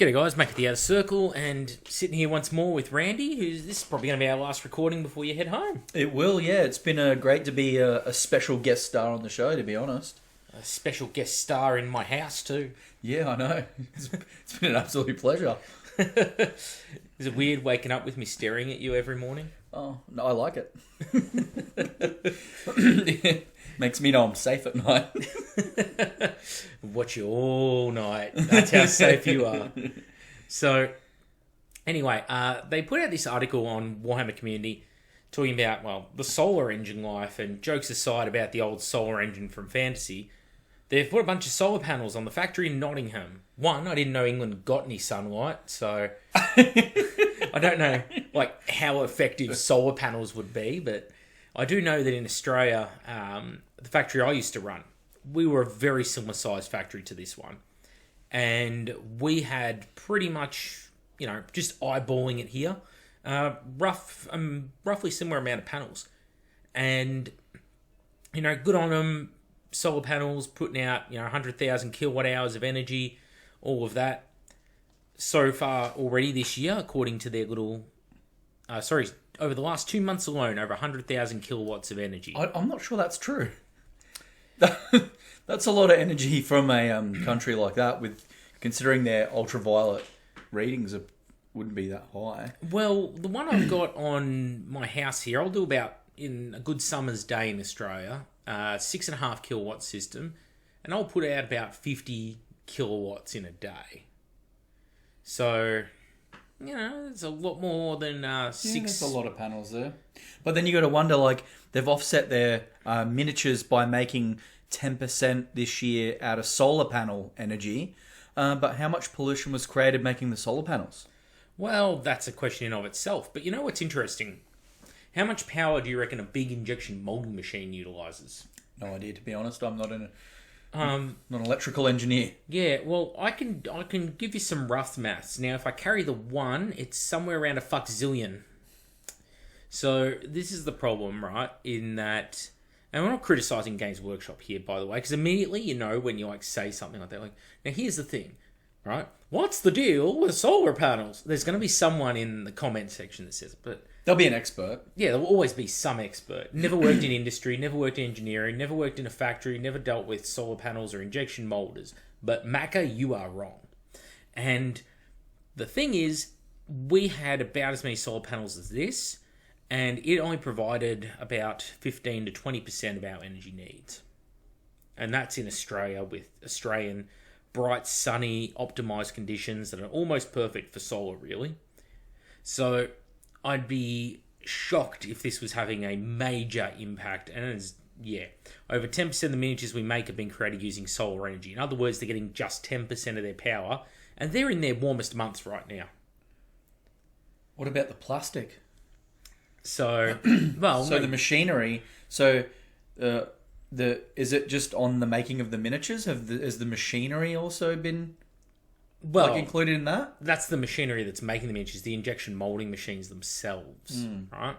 G'day guys, Mac at the Outer Circle, and sitting here once more with Randy, this is probably going to be our last recording before you head home. It will, yeah. It's been great to be a special guest star on the show, to be honest. A special guest star in my house too. Yeah, I know. It's been an absolute pleasure. Is it weird waking up with me staring at you every morning? Oh, no, I like it. Makes me know I'm safe at night. Watch you all night. That's how safe you are. So, anyway, they put out this article on Warhammer Community talking about, well, the solar engine life, and jokes aside about the old solar engine from fantasy. They've put a bunch of solar panels on the factory in Nottingham. One, I didn't know England got any sunlight, so I don't know like how effective solar panels would be, but I do know that in Australia, the factory I used to run, we were a very similar sized factory to this one. And we had pretty much, just eyeballing it here, roughly similar amount of panels. And, good on them. Solar panels putting out 100,000 kilowatt hours of energy, all of that. So far already this year, according to their little over the last 2 months alone, over 100,000 kilowatts of energy. I'm not sure that's true. That's a lot of energy from a country like that, with considering their ultraviolet readings wouldn't be that high. Well, the one I've got on my house here, I'll do about, in a good summer's day in Australia, 6.5 kilowatt system, and I'll put out about 50 kilowatts in a day. So, it's a lot more than six. Yeah, there's a lot of panels there. But then you got to wonder, they've offset their miniatures by making 10% this year out of solar panel energy. But how much pollution was created making the solar panels? Well, that's a question in of itself. But what's interesting? How much power do you reckon a big injection molding machine utilises? No idea, to be honest. I'm not not an electrical engineer. Yeah, well, I can give you some rough maths. Now, if I carry the one, it's somewhere around a fuckzillion. So this is the problem, right? In that, and we're not criticising Games Workshop here, by the way, because immediately when you say something like that, now here's the thing, right? What's the deal with solar panels? There's going to be someone in the comment section that says it, but there'll be an expert. Yeah, there will always be some expert. Never worked in industry, never worked in engineering, never worked in a factory, never dealt with solar panels or injection molders. But Macca, you are wrong. And the thing is, we had about as many solar panels as this, and it only provided about 15 to 20% of our energy needs. And that's in Australia, with Australian bright, sunny, optimised conditions that are almost perfect for solar, really. So I'd be shocked if this was having a major impact. And over 10% of the miniatures we make have been created using solar energy. In other words, they're getting just 10% of their power, and they're in their warmest months right now. What about the plastic? So, the machinery. So, is it just on the making of the miniatures? Has the machinery also been included in that? That's the machinery that's making the miniatures, the injection molding machines themselves, right?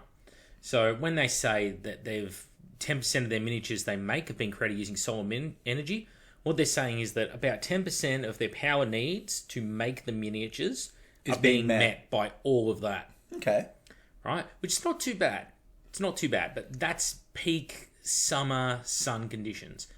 So when they say that 10% of their miniatures they make have been created using solar energy, what they're saying is that about 10% of their power needs to make the miniatures are being met by all of that. Okay. Right? Which is not too bad. It's not too bad, but that's peak summer sun conditions.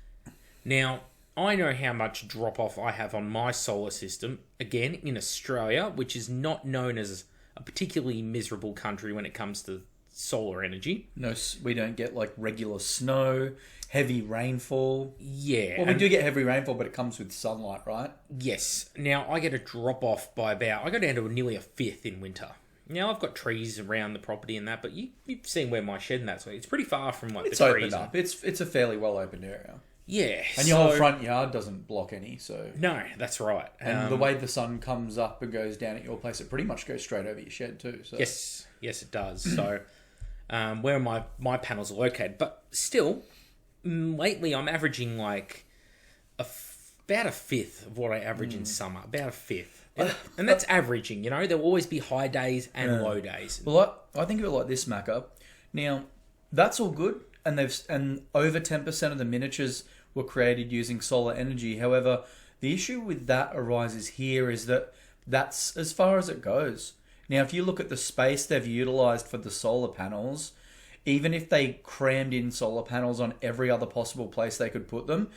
Now, I know how much drop-off I have on my solar system, again, in Australia, which is not known as a particularly miserable country when it comes to solar energy. No, we don't get, regular snow, heavy rainfall. Yeah. Well, we do get heavy rainfall, but it comes with sunlight, right? Yes. Now, I get a drop-off by I go down to nearly a fifth in winter. Now, I've got trees around the property and that, but you've seen where my shed and that's it's pretty far from, the trees. It's opened up. It's a fairly well-opened area. Yeah. And your whole front yard doesn't block any, so... No, that's right. And the way the sun comes up and goes down at your place, it pretty much goes straight over your shed too. So. Yes, it does. So, where my panels are located. But still, lately I'm averaging about a fifth of what I average in summer. About a fifth. And that's averaging, There'll always be high days and low days. Well, I think of it like this, Macca. Now, that's all good, and over 10% of the miniatures were created using solar energy. However, the issue with that arises here is that that's as far as it goes. Now, if you look at the space they've utilized for the solar panels, even if they crammed in solar panels on every other possible place they could put them,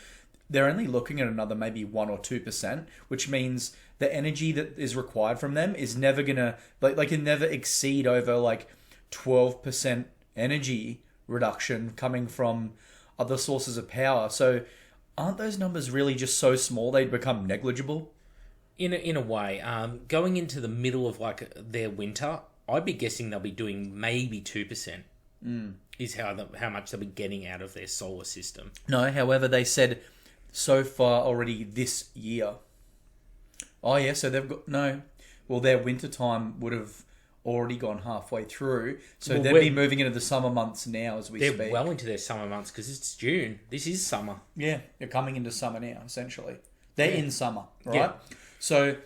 they're only looking at another maybe 1 or 2%, which means the energy that is required from them is never gonna can never exceed over like 12% energy reduction coming from other sources of power. So aren't those numbers really just so small they'd become negligible? In a way, going into the middle of like their winter, I'd be guessing they'll be doing maybe 2%. Is how much they'll be getting out of their solar system. No, however, they said so far already this year. Oh yeah, so they've got no. Well, their winter time would have already gone halfway through, so they'd be moving into the summer months now as we speak. They're well into their summer months because it's June. This is summer. Yeah, they're coming into summer now. Essentially, they're in summer, right? Yeah. So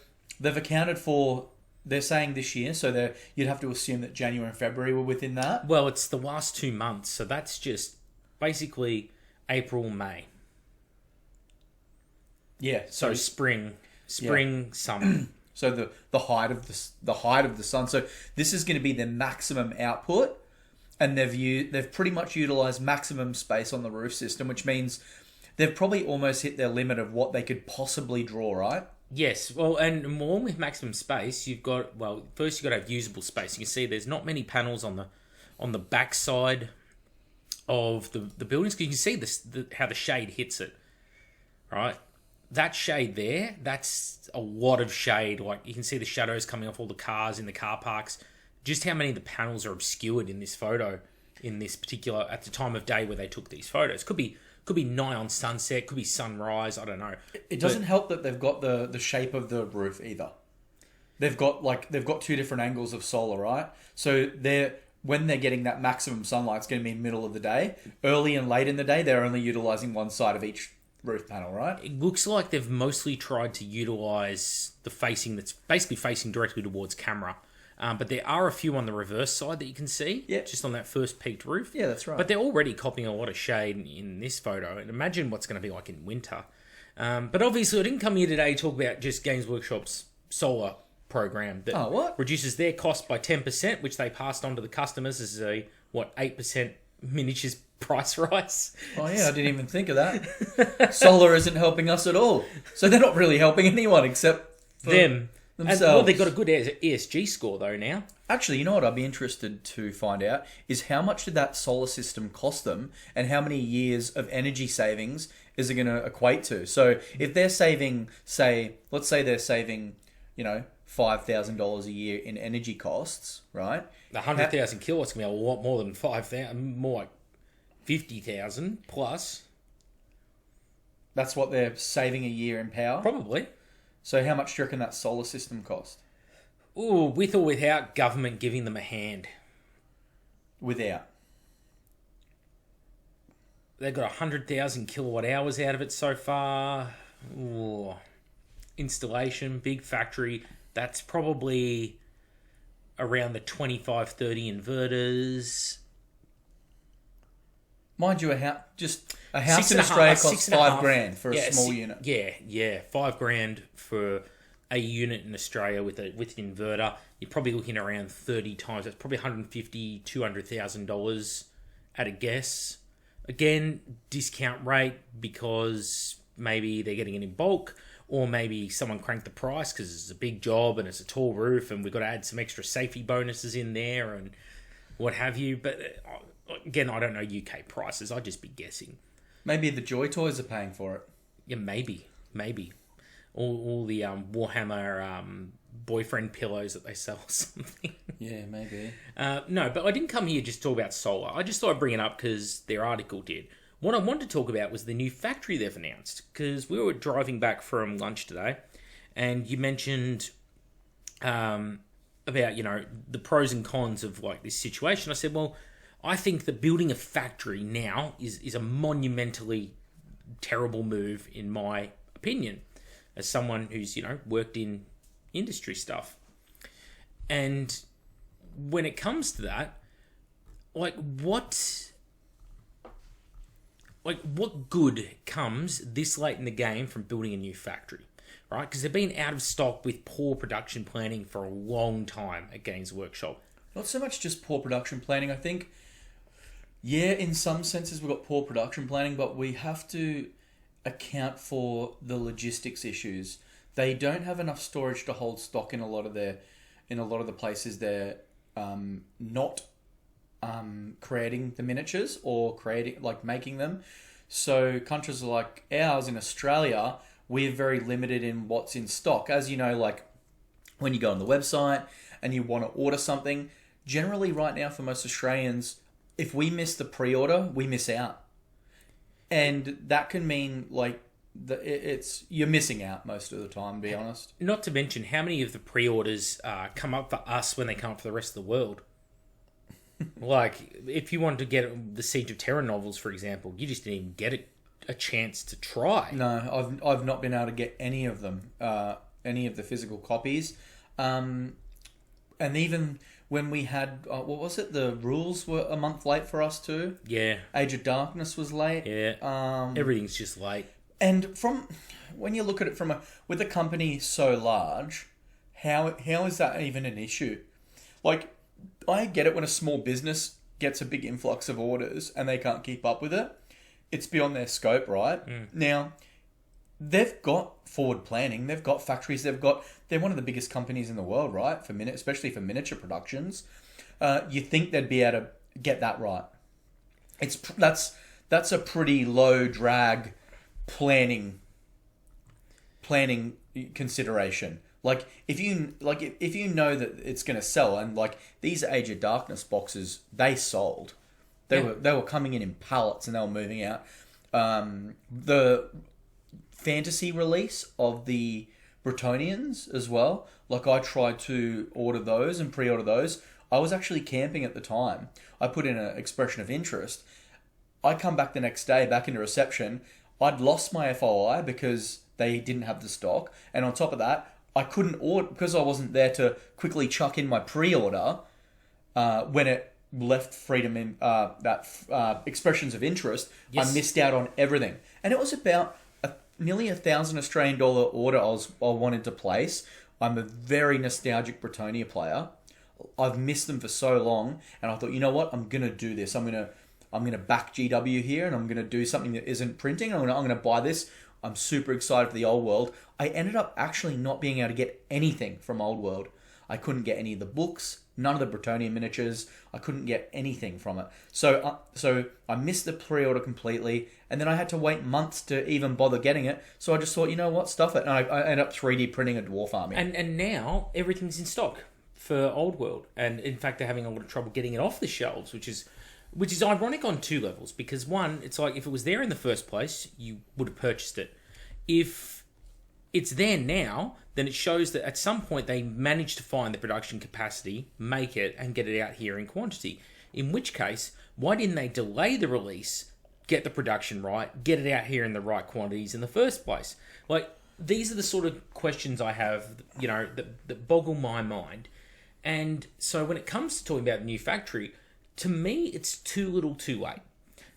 they've accounted for. They're saying this year, so you'd have to assume that January and February were within that. Well, it's the last 2 months, so that's just basically April, May. Yeah, So spring, summer. So the height of the sun. So this is going to be their maximum output, and they've pretty much utilized maximum space on the roof system, which means they've probably almost hit their limit of what they could possibly draw, right? Yes, well, and more with maximum space, first you've got to have usable space. You can see there's not many panels on the back side of the buildings. You can see how the shade hits it, right? That shade there, that's a lot of shade. Like, you can see the shadows coming off all the cars in the car parks. Just how many of the panels are obscured in this photo, in this particular, at the time of day where they took these photos. Could be nigh on sunset, could be sunrise, I don't know. It doesn't help that they've got the shape of the roof either. They've got two different angles of solar, right? So when they're getting that maximum sunlight, it's going to be in the middle of the day. Early and late in the day, they're only utilizing one side of each roof panel, right? It looks like they've mostly tried to utilize the facing that's basically facing directly towards camera. But there are a few on the reverse side that you can see, just on that first peaked roof. Yeah, that's right. But they're already copying a lot of shade in this photo. And imagine what's going to be like in winter. But obviously, I didn't come here today to talk about just Games Workshop's solar program that reduces their cost by 10%, which they passed on to the customers as a 8% miniatures price rise. Oh yeah, I didn't even think of that. Solar isn't helping us at all, so they're not really helping anyone except for them themselves. And, well, they've got a good ESG score though now. Actually, you know what I'd be interested to find out is how much did that solar system cost them, and how many years of energy savings is it going to equate to? So if they're saving, let's say they're saving, $5,000 a year in energy costs, right? 100,000 kilowatts can be a lot more than 5,000, more like 50,000 plus. That's what they're saving a year in power? Probably. So how much do you reckon that solar system cost? Ooh, with or without government giving them a hand? Without. They've got 100,000 kilowatt hours out of it so far. Ooh. Installation, big factory. That's probably around the 25, 30 inverters. Mind you, a house in Australia costs $5,000 for a small unit. Yeah, $5,000 for a unit in Australia with an inverter. You're probably looking around 30 times. That's probably $150,000, $200,000 at a guess. Again, discount rate because maybe they're getting it in bulk, or maybe someone cranked the price because it's a big job and it's a tall roof and we've got to add some extra safety bonuses in there and what have you. But again, I don't know UK prices. I'd just be guessing. Maybe the Joy Toys are paying for it. Yeah, maybe. All the Warhammer boyfriend pillows that they sell or something. Yeah, maybe. No, but I didn't come here just to talk about solar. I just thought I'd bring it up because their article did. What I wanted to talk about was the new factory they've announced, because we were driving back from lunch today and you mentioned about, the pros and cons of this situation. I said, well, I think that building a factory now is a monumentally terrible move, in my opinion, as someone who's, worked in industry stuff. And when it comes to that, what good comes this late in the game from building a new factory, right? Because they've been out of stock with poor production planning for a long time at Games Workshop. Not so much just poor production planning. I think, yeah, in some senses we've got poor production planning, but we have to account for the logistics issues. They don't have enough storage to hold stock in a lot of the places they're not creating the miniatures or making them. So countries like ours in Australia, we're very limited in what's in stock. As you know, like when you go on the website and you want to order something, generally right now for most Australians, if we miss the pre-order, we miss out. And that can mean you're missing out most of the time, to be honest. Not to mention how many of the pre-orders come up for us when they come up for the rest of the world. Like, if you wanted to get the Siege of Terror novels, for example, you just didn't even get a chance to try. No, I've not been able to get any of them, any of the physical copies. And even when we had, what was it? The rules were a month late for us too. Yeah. Age of Darkness was late. Yeah. Everything's just late. And when you look at it with a company so large, how is that even an issue? Like, I get it when a small business gets a big influx of orders and they can't keep up with it. It's beyond their scope, right? Now, they've got forward planning. They've got factories. They're one of the biggest companies in the world, right? Especially for miniature productions. You think they'd be able to get that right. That's a pretty low drag planning consideration. Like if you know that it's going to sell, and like these Age of Darkness boxes, they sold. They were coming in pallets and they were moving out. The fantasy release of the Bretonians as well. Like I tried to order those and pre-order those. I was actually camping at the time. I put in an expression of interest. I come back the next day, back into reception. I'd lost my FOI because they didn't have the stock. And on top of that, I couldn't order because I wasn't there to quickly chuck in my pre-order when it left freedom in expressions of interest. Yes. I missed out on everything. And it was about nearly $1,000 Australian order I wanted to place. I'm a very nostalgic Bretonia player. I've missed them for so long, and I thought, you know what? I'm gonna do this. I'm gonna back GW here, and I'm gonna do something that isn't printing. I'm gonna buy this. I'm super excited for the Old World. I ended up actually not being able to get anything from Old World. I couldn't get any of the books, none of the Bretonian miniatures. I couldn't get anything from it. So I missed the pre-order completely, and then I had to wait months to even bother getting it. So I just thought, you know what, stuff it. And I ended up 3D printing a dwarf army. And now everything's in stock for Old World. And in fact, they're having a lot of trouble getting it off the shelves, which is ironic on two levels. Because one, it's like if it was there in the first place, you would have purchased it. If it's there now, then it shows that at some point they managed to find the production capacity, make it, and get it out here in quantity. In which case, why didn't they delay the release, get the production right, get it out here in the right quantities in the first place? Like, these are the sort of questions I have, that boggle my mind. And so when it comes to talking about the new factory, to me, it's too little too late.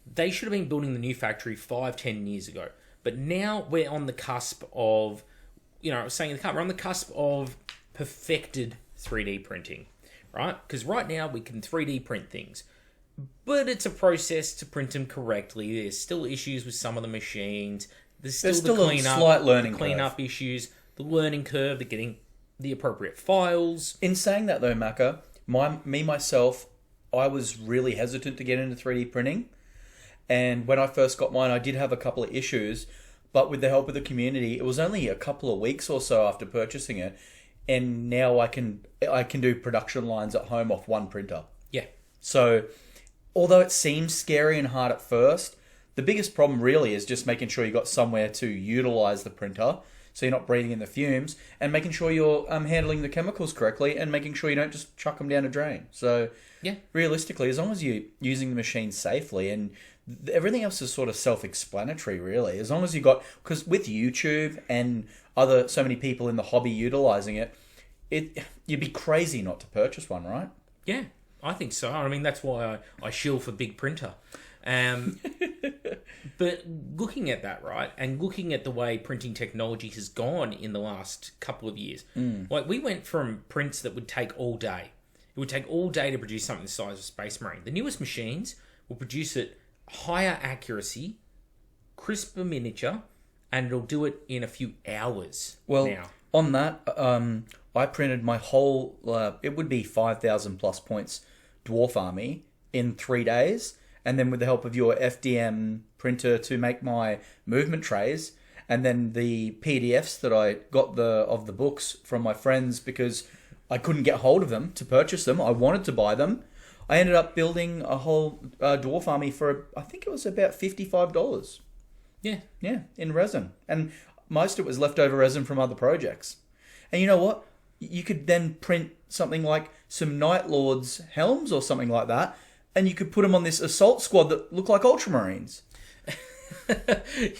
They should have been building the new factory 5-10 years ago. But now we're on the cusp of, I was saying in the car, we're on the cusp of perfected 3D printing, right? Because right now we can 3D print things, but it's a process to print them correctly. There's still issues with some of the machines. There's still the cleanup, slight learning cleanup issues, the learning curve, the getting the appropriate files. In saying that though, Macca, myself, I was really hesitant to get into 3D printing. And when I first got mine, I did have a couple of issues, but with the help of the community, it was only a couple of weeks or so after purchasing it, and now I can do production lines at home off one printer. Yeah. So, although it seems scary and hard at first, the biggest problem really is just making sure you got somewhere to utilize the printer, so you're not breathing in the fumes, and making sure you're handling the chemicals correctly, and making sure you don't just chuck them down a drain. So, yeah, realistically, as long as you're using the machine safely, and everything else is sort of self-explanatory, really. As long as you got, because with YouTube and so many people in the hobby utilizing it, you'd be crazy not to purchase one, right? Yeah, I think so. I mean, that's why I shill for big printer. But looking at that, right, and looking at the way printing technology has gone in the last couple of years, like we went from prints that would take all day. It would take all day to produce something the size of a Space Marine. The newest machines will produce it higher accuracy, crisper miniature, and it'll do it in a few hours now. On that, I printed my whole, it would be 5,000 plus points Dwarf Army in 3 days. And then with the help of your FDM printer to make my movement trays. And then the PDFs that I got of the books from my friends because I couldn't get hold of them to purchase them. I wanted to buy them. I ended up building a whole Dwarf Army for, I think it was about $55. Yeah. Yeah, in resin. And most of it was leftover resin from other projects. And you know what? You could then print something like some Night Lords helms or something like that, and you could put them on this assault squad that look like Ultramarines.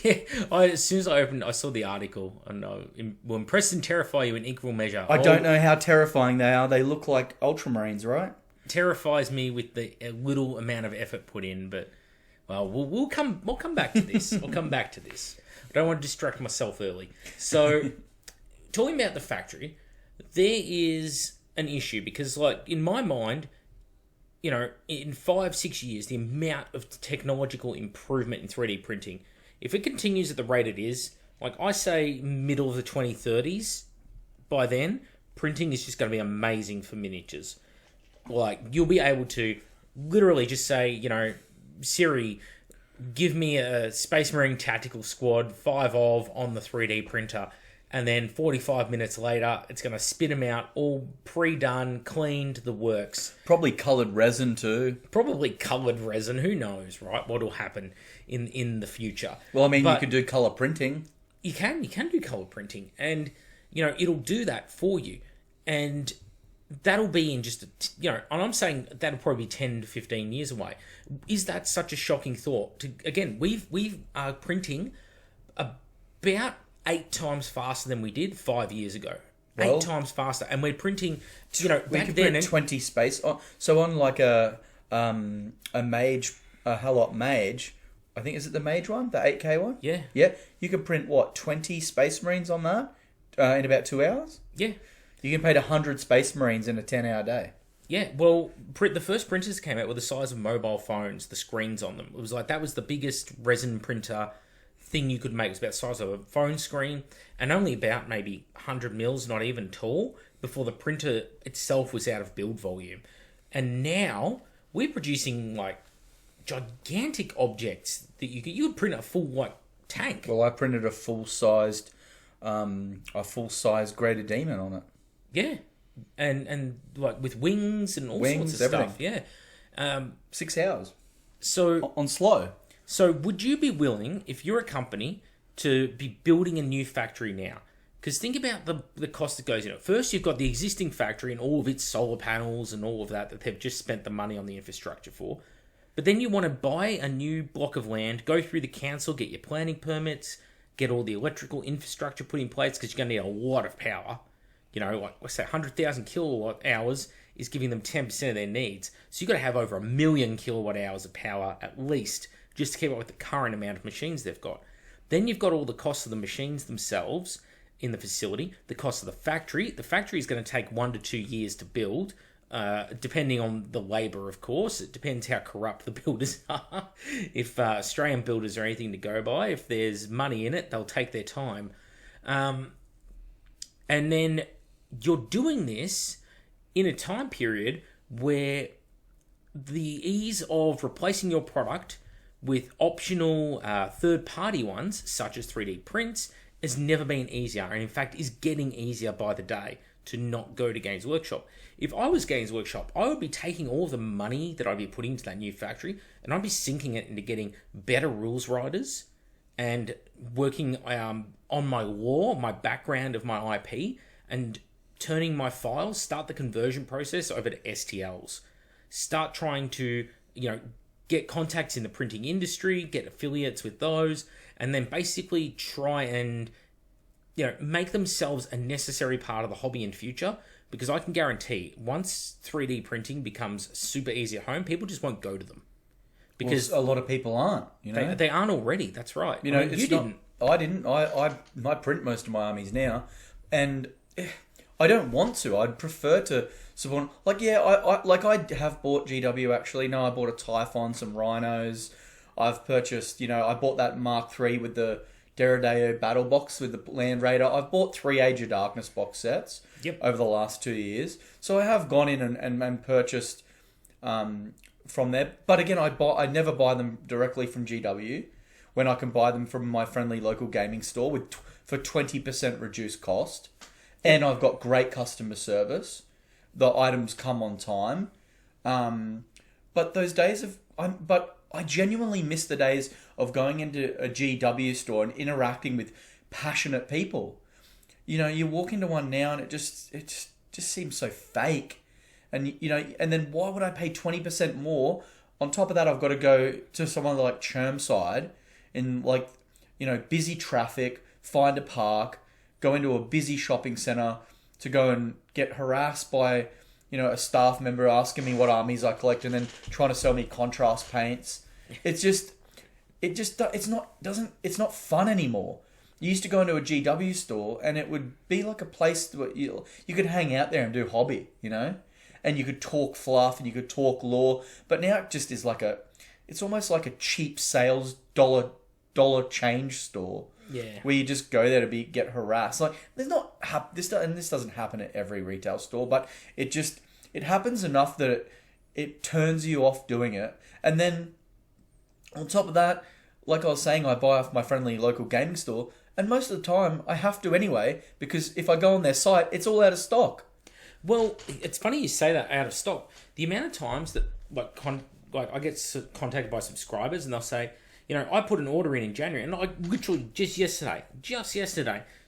Yeah, as soon as I opened, I saw the article, and will impress and terrify you in equal measure. I don't know how terrifying they are. They look like Ultramarines, right? Terrifies me with the little amount of effort put in, but well, we'll come back to this. We'll come back to this. I don't want to distract myself early. So, talking about the factory, there is an issue because, like, in my mind, you know, in 5-6 years, the amount of technological improvement in 3D printing, if it continues at the rate it is, like I say, middle of the 2030s, by then, printing is just going to be amazing for miniatures. Like, you'll be able to literally just say, you know, Siri, give me a Space Marine Tactical Squad, 5 of, on the 3D printer. And then 45 minutes later, it's going to spit them out all pre-done, cleaned, the works. Probably coloured resin too. Probably coloured resin. Who knows, right? What'll happen in the future. Well, I mean, you could do colour printing. You can do colour printing. And, you know, it'll do that for you. And that'll be in just, you know, and I'm saying that'll probably be 10 to 15 years away. Is that such a shocking thought? Again, we are printing about 8 times faster than we did 5 years ago. Well, 8 times faster. And we're printing, you know, we back could then... print 20 space... So on like a mage, a Halot mage, I think, is it the mage one? The 8K one? Yeah. Yeah. You could print, what, 20 Space Marines on that in about 2 hours? Yeah. You can paint 100 Space Marines in a 10-hour day. Yeah, well, the first printers came out were the size of mobile phones, the screens on them. It was like, that was the biggest resin printer thing you could make. It was about the size of a phone screen and only about maybe 100 mils, not even tall, before the printer itself was out of build volume. And now we're producing like gigantic objects that you could print a full like tank. Well, I printed a full-sized Greater Demon on it. Yeah. And like with wings and all sorts of everything. stuff. Yeah. 6 hours. So on slow. So would you be willing, if you're a company, to be building a new factory now? Because think about the cost that goes in it. First, you've got the existing factory and all of its solar panels and all of that they've just spent the money on the infrastructure for. But then you want to buy a new block of land, go through the council, get your planning permits, get all the electrical infrastructure put in place because you're going to need a lot of power. You know, like, let's say 100,000 kilowatt hours is giving them 10% of their needs. So you've got to have over 1 million kilowatt hours of power at least just to keep up with the current amount of machines they've got. Then you've got all the costs of the machines themselves in the facility, the cost of the factory. The factory is going to take 1 to 2 years to build, depending on the labour, of course. It depends how corrupt the builders are. If Australian builders are anything to go by, if there's money in it, they'll take their time. And then you're doing this in a time period where the ease of replacing your product with optional third-party ones, such as 3D prints, has never been easier, and in fact is getting easier by the day to not go to Games Workshop. If I was Games Workshop, I would be taking all of the money that I'd be putting into that new factory, and I'd be sinking it into getting better rules writers and working on my lore, my background of my IP, and turning my files, start the conversion process over to STLs. Start trying to, you know, get contacts in the printing industry, get affiliates with those, and then basically try and, you know, make themselves a necessary part of the hobby in future. Because I can guarantee, once 3D printing becomes super easy at home, people just won't go to them. because a lot of people aren't. they aren't already. That's right. You know, I mean, you didn't. I didn't. I print most of my armies now, and I don't want to. I'd prefer to support. Like, yeah, I have bought GW actually. No, I bought a Typhon, some Rhinos. I've purchased. I bought that Mark III with the Deredeo battle box with the Land Raider. I've bought 3 Age of Darkness box sets. Yep. Over the last 2 years, so I have gone in and purchased from there. But again, I never buy them directly from GW when I can buy them from my friendly local gaming store for 20% reduced cost, and I've got great customer service. The items come on time, but those days but I genuinely miss the days of going into a GW store and interacting with passionate people. You walk into one now and it just seems so fake. And and then why would I pay 20% more? On top of that, I've got to go to someone like Chermside in busy traffic, find a park, go into a busy shopping centre to go and get harassed by a staff member asking me what armies I collect and then trying to sell me contrast paints. It's not fun anymore. You used to go into a GW store and it would be like a place where you could hang out there and do hobby, and you could talk fluff and you could talk lore. But now it just is it's almost like a cheap sales dollar change store. Yeah. Where you just go there to get harassed. Like this doesn't happen at every retail store, but it happens enough that it turns you off doing it. And then on top of that, like I was saying, I buy off my friendly local gaming store. And most of the time, I have to anyway, because if I go on their site, it's all out of stock. Well, it's funny you say that, out of stock. The amount of times that I get contacted by subscribers and they'll say, I put an order in January, and I literally just yesterday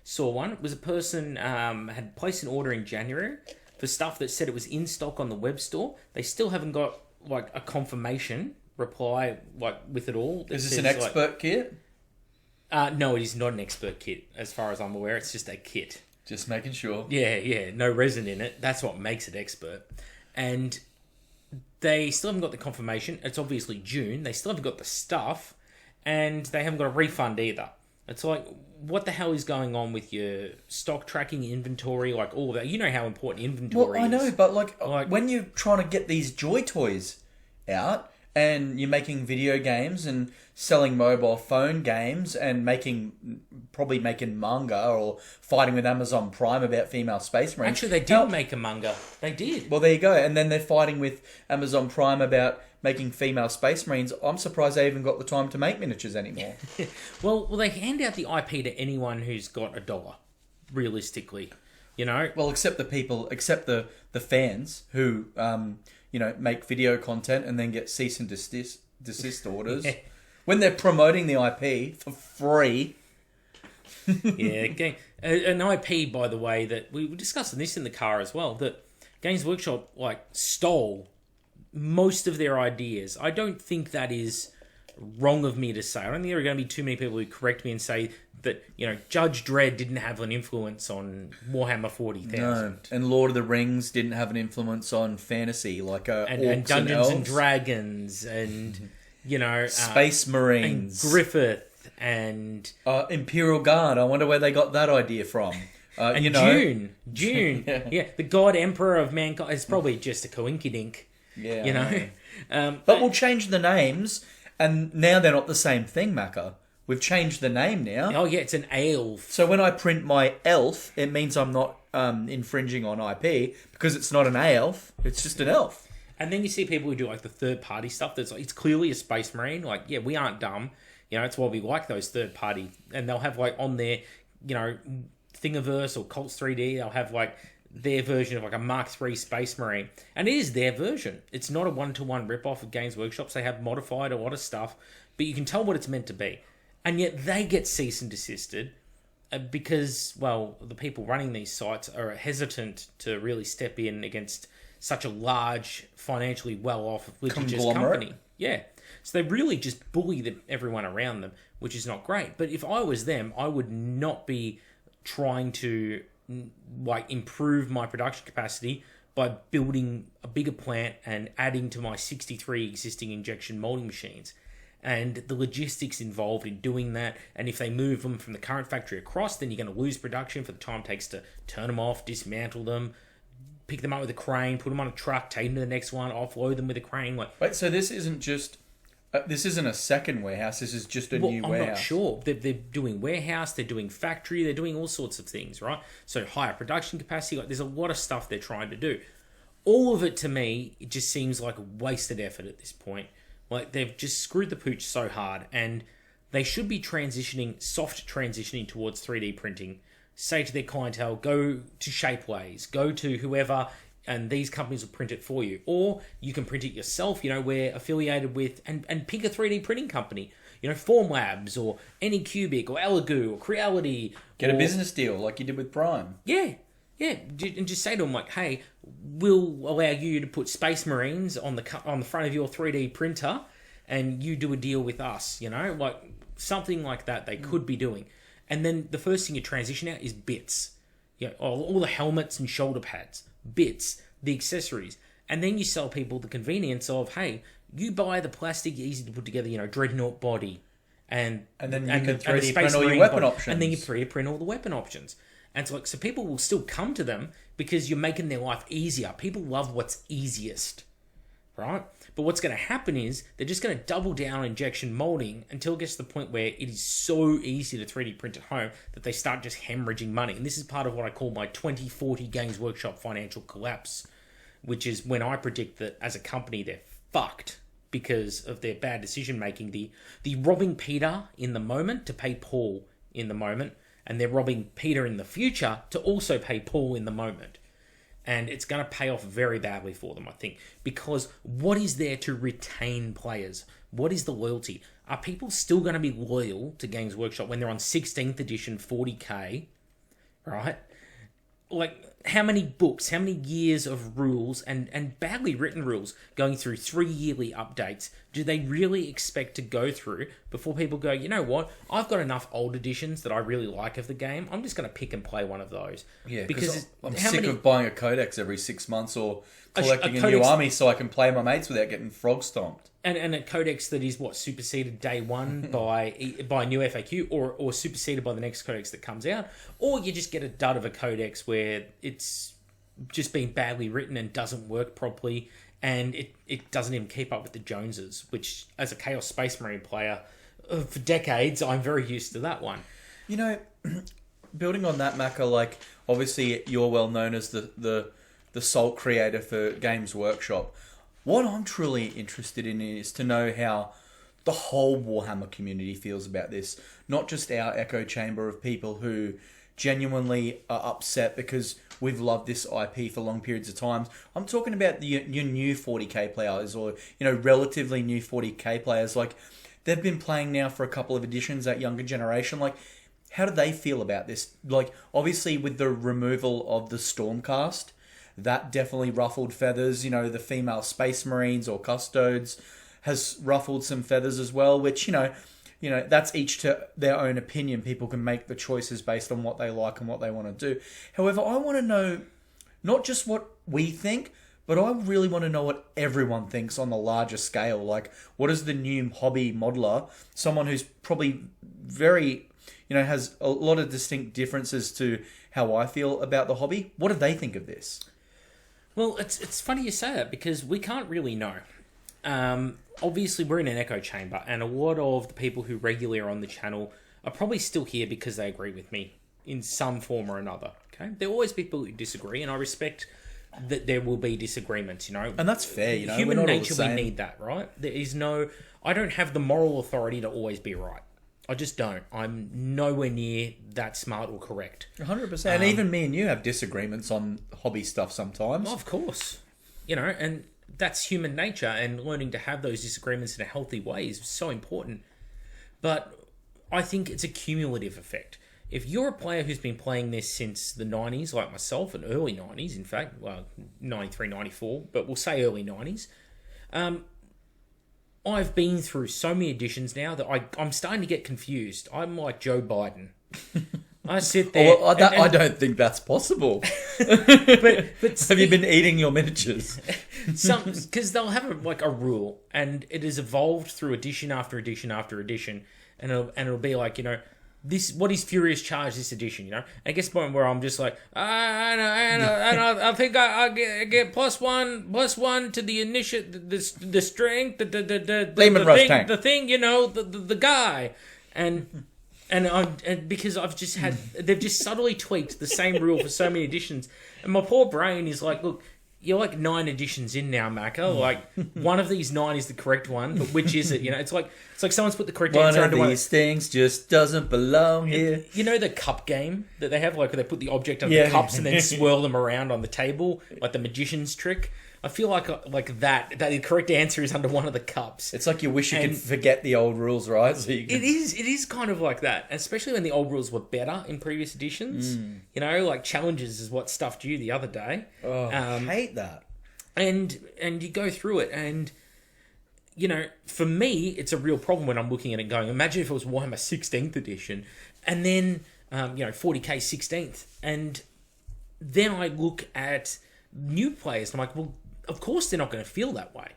saw one. It was a person had placed an order in January for stuff that said it was in stock on the web store. They still haven't got a confirmation reply with it all. Is this an expert kit? No, it is not an expert kit, as far as I'm aware. It's just a kit. Just making sure. Yeah. No resin in it. That's what makes it expert. And they still haven't got the confirmation. It's obviously June. They still haven't got the stuff. And they haven't got a refund either. It's like, what the hell is going on with your stock tracking, inventory, all of that? You know how important inventory is. Well, I know, but when you're trying to get these Joy Toys out, and you're making video games and selling mobile phone games and probably making manga or fighting with Amazon Prime about female space marines. Actually, they did make a manga. They did. Well, there you go. And then they're fighting with Amazon Prime about making female space marines. I'm surprised they even got the time to make miniatures anymore. Well, they hand out the IP to anyone who's got $1, realistically. Well, except the fans who make video content and then get cease and desist orders. Yeah. When they're promoting the IP for free. Yeah, an IP, by the way, that we were discussing this in the car as well, that Games Workshop stole most of their ideas. I don't think that is wrong of me to say. I don't think there are going to be too many people who correct me and say that, Judge Dredd didn't have an influence on Warhammer 40,000. No, and Lord of the Rings didn't have an influence on fantasy, and Dungeons and Dragons, and, Space Marines. And Griffith, and... Imperial Guard. I wonder where they got that idea from. And June. Yeah, the God Emperor of Mankind. It's probably just a coinkydink. Yeah. But we'll change the names, and now they're not the same thing, Macca. We've changed the name now. Oh, yeah, it's an elf. So when I print my elf, it means I'm not infringing on IP, because it's not an elf, it's just an elf. And then you see people who do the third-party stuff that's it's clearly a Space Marine. We aren't dumb. It's why we like those third-party. And they'll have on their, Thingiverse or Colts 3D, they'll have their version of a Mark III Space Marine. And it is their version. It's not a one-to-one rip-off of Games Workshops. They have modified a lot of stuff, but you can tell what it's meant to be. And yet they get cease and desisted because, the people running these sites are hesitant to really step in against such a large, financially well-off, litigious company. Yeah. So they really just bully everyone around them, which is not great. But if I was them, I would not be trying to improve my production capacity by building a bigger plant and adding to my 63 existing injection molding machines. And the logistics involved in doing that, and if they move them from the current factory across, then you're going to lose production for the time it takes to turn them off, dismantle them, pick them up with a crane, put them on a truck, take them to the next one, offload them with a crane. Wait, so this isn't just... this isn't a second warehouse, this is just a new warehouse. I'm not sure. They're doing warehouse, they're doing factory, they're doing all sorts of things, right? So higher production capacity, there's a lot of stuff they're trying to do. All of it, to me, it just seems like a wasted effort at this point. They've just screwed the pooch so hard, and they should be soft transitioning towards 3D printing. Say to their clientele, go to Shapeways, go to whoever, and these companies will print it for you. Or you can print it yourself, we're affiliated with, and pick a 3D printing company. Formlabs, or Anycubic, or Elegoo, or Creality. Get a business deal like you did with Prime. Yeah, and just say to them, hey, we'll allow you to put Space Marines on the front of your 3D printer, and you do a deal with us, something like that they could be doing. And then the first thing you transition out is bits. All the helmets and shoulder pads, bits, the accessories. And then you sell people the convenience of, hey, you buy the plastic, easy to put together, Dreadnought body. And then you can 3D print all your weapon options. And then you 3D print all the weapon options. And so people will still come to them because you're making their life easier. People love what's easiest, right? But what's going to happen is they're just going to double down on injection molding until it gets to the point where it is so easy to 3D print at home that they start just hemorrhaging money. And this is part of what I call my 2040 Games Workshop financial collapse, which is when I predict that as a company they're fucked because of their bad decision making. The robbing Peter in the moment to pay Paul in the moment, and they're robbing Peter in the future to also pay Paul in the moment. And it's going to pay off very badly for them, I think. Because what is there to retain players? What is the loyalty? Are people still going to be loyal to Games Workshop when they're on 16th edition 40k? Right? How many books, how many years of rules and badly written rules going through 3 yearly updates do they really expect to go through before people go, you know what, I've got enough old editions that I really like of the game, I'm just going to pick and play one of those. Yeah, because I'm sick of buying a codex every 6 months or collecting a new army so I can play my mates without getting frog stomped. And a codex that is superseded day one by a new FAQ or superseded by the next codex that comes out, or you just get a dud of a codex where it's just been badly written and doesn't work properly, and it doesn't even keep up with the Joneses, which as a Chaos Space Marine player for decades, I'm very used to that one. Building on that, Macca, obviously you're well known as the sole creator for Games Workshop. What I'm truly interested in is to know how the whole Warhammer community feels about this. Not just our echo chamber of people who genuinely are upset because we've loved this IP for long periods of time. I'm talking about your new 40k players or, relatively new 40k players. They've been playing now for a couple of editions, that younger generation. How do they feel about this? Obviously with the removal of the Stormcast, that definitely ruffled feathers. The female Space Marines or Custodes has ruffled some feathers as well, which, that's each to their own opinion. People can make the choices based on what they like and what they want to do. However, I want to know not just what we think, but I really want to know what everyone thinks on the larger scale. What is the new hobby modeler, someone who's probably very, has a lot of distinct differences to how I feel about the hobby. What do they think of this? Well, it's funny you say that because we can't really know. Obviously, we're in an echo chamber, and a lot of the people who regularly are on the channel are probably still here because they agree with me in some form or another. Okay, there are always people who disagree, and I respect that there will be disagreements. And that's fair. Human nature, we need that, right? There is I don't have the moral authority to always be right. I just don't. I'm nowhere near that smart or correct. 100%. And even me and you have disagreements on hobby stuff sometimes. Of course. And that's human nature, and learning to have those disagreements in a healthy way is so important. But I think it's a cumulative effect. If you're a player who's been playing this since the 90s, like myself, and early 90s, in fact, 93, 94, but we'll say early 90s, I've been through so many editions now that I'm starting to get confused. I'm like Joe Biden. I sit there. Well, I don't think that's possible. but Have you been eating your miniatures? because they'll have a rule, and it has evolved through edition after edition after edition, and it'll be like, this, what is Furious Charge this edition, I guess point where I'm just like, I think I get +1 to the initiate, the strength, the Lehman Rush tank. the thing, the guy, and because I've just they've just subtly tweaked the same rule for so many editions, and my poor brain is like, look, you're like 9 editions in now, Macca. Like, one of these 9 is the correct one, but which is it? It's like someone's put the correct answer under one. One of these things just doesn't belong here. The cup game that they have, like where they put the object under the cups and then swirl them around on the table, like the magician's trick. I feel like that the correct answer is under one of the cups. It's like you wish you could forget the old rules, right? So you can... It is kind of like that, especially when the old rules were better in previous editions. Like challenges is what stuffed you the other day. Oh, I hate that. And you go through it, and for me, it's a real problem when I'm looking at it going, imagine if it was Warhammer 16th edition, and then 40k 16th, and then I look at new players, and I'm like, well, of course they're not going to feel that way,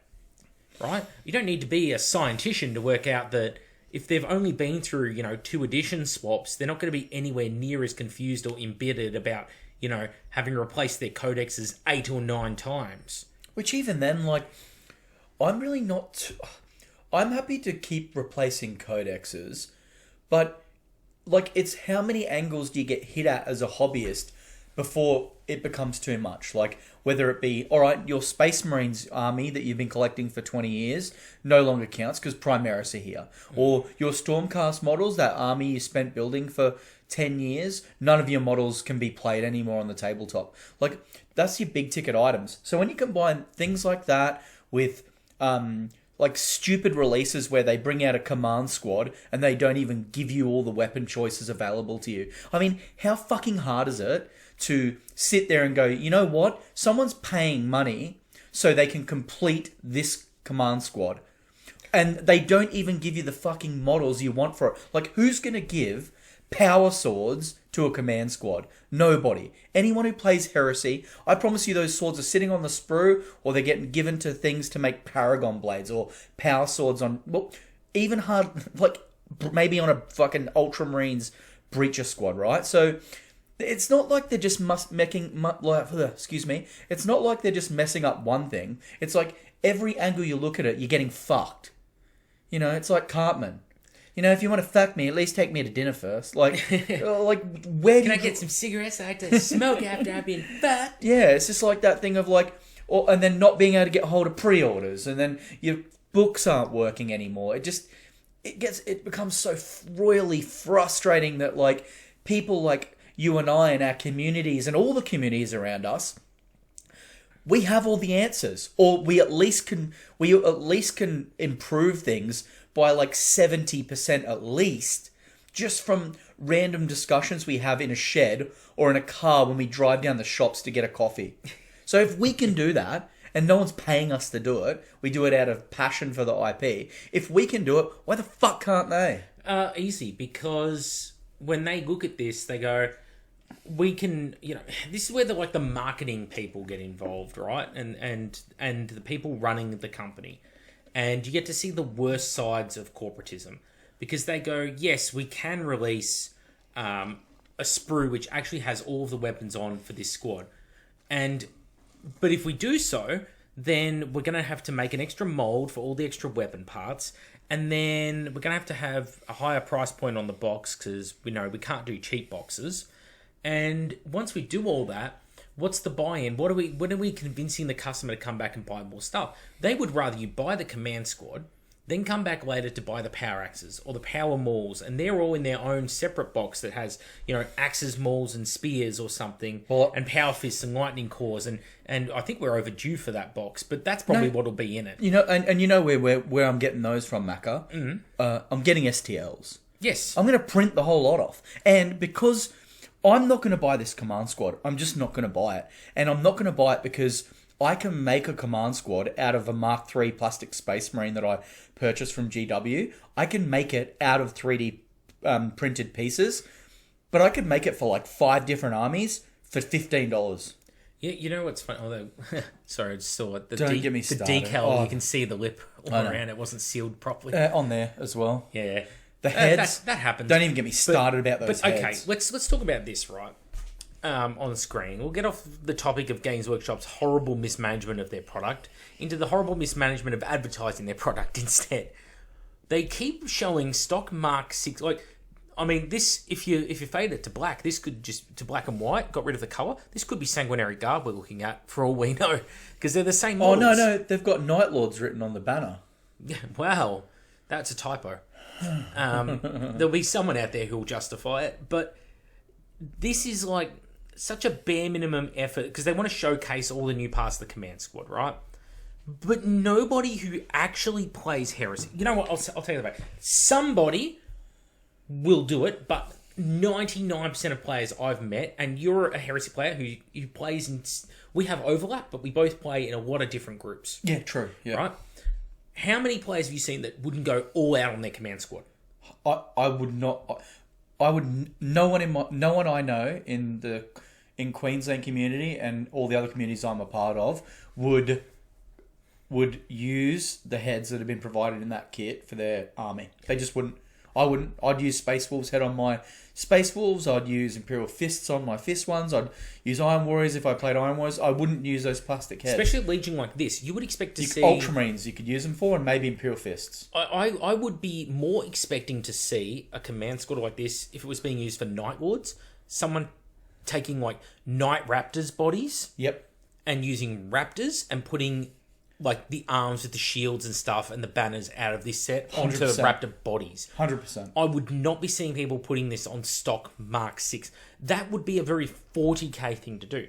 right? You don't need to be a scientician to work out that if they've only been through, 2 edition swaps, they're not going to be anywhere near as confused or embittered about, having replaced their codexes 8 or 9 times. Which even then, I'm really not... I'm happy to keep replacing codexes, but, it's how many angles do you get hit at as a hobbyist before it becomes too much? Whether it be, all right, your Space Marines army that you've been collecting for 20 years no longer counts because Primaris are here. Or your Stormcast models, that army you spent building for 10 years, none of your models can be played anymore on the tabletop. That's your big ticket items. So when you combine things like that with stupid releases where they bring out a command squad and they don't even give you all the weapon choices available to you. I mean, how fucking hard is it to sit there and go, you know what? Someone's paying money so they can complete this command squad. And they don't even give you the fucking models you want for it. Who's going to give power swords to a command squad? Nobody. Anyone who plays Heresy, I promise you those swords are sitting on the sprue, or they're getting given to things to make Paragon blades or power swords on, even hard, maybe on a fucking Ultramarines Breacher squad, right? So it's not like they're just it's not like they're just messing up one thing. It's like every angle you look at it, you're getting fucked. It's like Cartman. If you want to fuck me, at least take me to dinner first. Where can I get some cigarettes I like to smoke after I've been fucked? Yeah, it's just like that thing of and then not being able to get hold of pre-orders, and then your books aren't working anymore. It becomes so royally frustrating that people like you and I and our communities and all the communities around us, we have all the answers, or we at least can improve things by 70% at least, just from random discussions we have in a shed or in a car when we drive down the shops to get a coffee. So if we can do that, and no one's paying us to do it, we do it out of passion for the IP. If we can do it, why the fuck can't they? Easy, because when they look at this, they go, we can, this is where the marketing people get involved, right? And the people running the company. And you get to see the worst sides of corporatism, because they go, yes, we can release a sprue which actually has all of the weapons on for this squad. But if we do so, then we're going to have to make an extra mold for all the extra weapon parts. And then we're going to have a higher price point on the box, because we can't do cheap boxes. And once we do all that, what's the buy-in? When are we convincing the customer to come back and buy more stuff? They would rather you buy the command squad, then come back later to buy the power axes or the power mauls, and they're all in their own separate box that has, axes, mauls, and spears or something, and power fists and lightning cores, and I think we're overdue for that box, but that's probably what'll be in it. Where I'm getting those from, Macca? Mm-hmm. I'm getting STLs. Yes. I'm going to print the whole lot off, and because I'm not going to buy this command squad, I'm just not going to buy it, and I'm not going to buy it because I can make a command squad out of a Mark III plastic Space Marine that I purchased from GW. I can make it out of 3D printed pieces, but I could make it for like 5 different armies for $15. Yeah, you know what's funny? Although, sorry, I just saw it. Don't get me the started. decal, you can see the lip all around. It wasn't sealed properly. On there as well. Yeah. The heads. That happens. Don't even get me started about those heads. Okay, let's talk about this, right? On the screen. We'll get off the topic of Games Workshop's horrible mismanagement of their product into the horrible mismanagement of advertising their product instead. They keep showing stock Mark 6. Like, I mean, this, if you fade it to black, this could just, to black and white, got rid of the colour, this could be Sanguinary Guard we're looking at, for all we know, because they're the same models. Oh, no, they've got Night Lords written on the banner. Yeah, wow, that's a typo. There'll be someone out there who'll justify it, but this is like such a bare minimum effort because they want to showcase all the new parts of the command squad, right? But nobody who actually plays Heresy, you know what? I'll tell you about it. Somebody will do it, but 99% of players I've met, and you're a Heresy player who plays in. We have overlap, but we both play in a lot of different groups. Yeah, true. Yeah, right. How many players have you seen that wouldn't go all out on their command squad? I would not. I would. No one I know in Queensland community and all the other communities I'm a part of would use the heads that have been provided in that kit for their army. They just wouldn't. I wouldn't. I'd use Space Wolves head on my Space Wolves. I'd use Imperial Fists on my Fist ones. I'd use Iron Warriors if I played Iron Warriors. I wouldn't use those plastic heads. Especially Legion like this. You would expect to see... Ultramarines you could use them for, and maybe Imperial Fists. I would be more expecting to see a command squad like this if it was being used for Night Lords. Someone taking like Night Raptors bodies. Yep. And using Raptors and putting like the arms with the shields and stuff and the banners out of this set onto 100%. Raptor bodies. 100%. I would not be seeing people putting this on stock Mark 6. That would be a very 40k thing to do.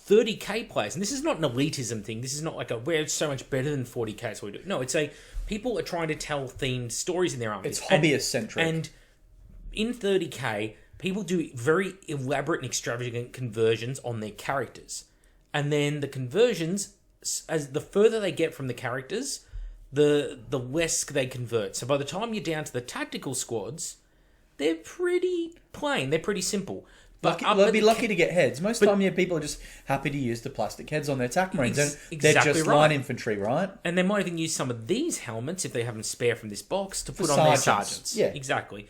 30k players, and this is not an elitism thing. This is not like we're so much better than 40k, so we do. No, it's people are trying to tell themed stories in their armies. It's hobbyist centric. And in 30k, people do very elaborate and extravagant conversions on their characters. And then the conversions, as the further they get from the characters, the less they convert. So by the time you're down to the tactical squads, they're pretty plain. They're pretty simple. But they'll be lucky to get heads. Most of the time, people are just happy to use the plastic heads on their TAC Marines. They're just line infantry, right? And they might even use some of these helmets, if they have them spare from this box, to put on their sergeants. Yeah. Exactly.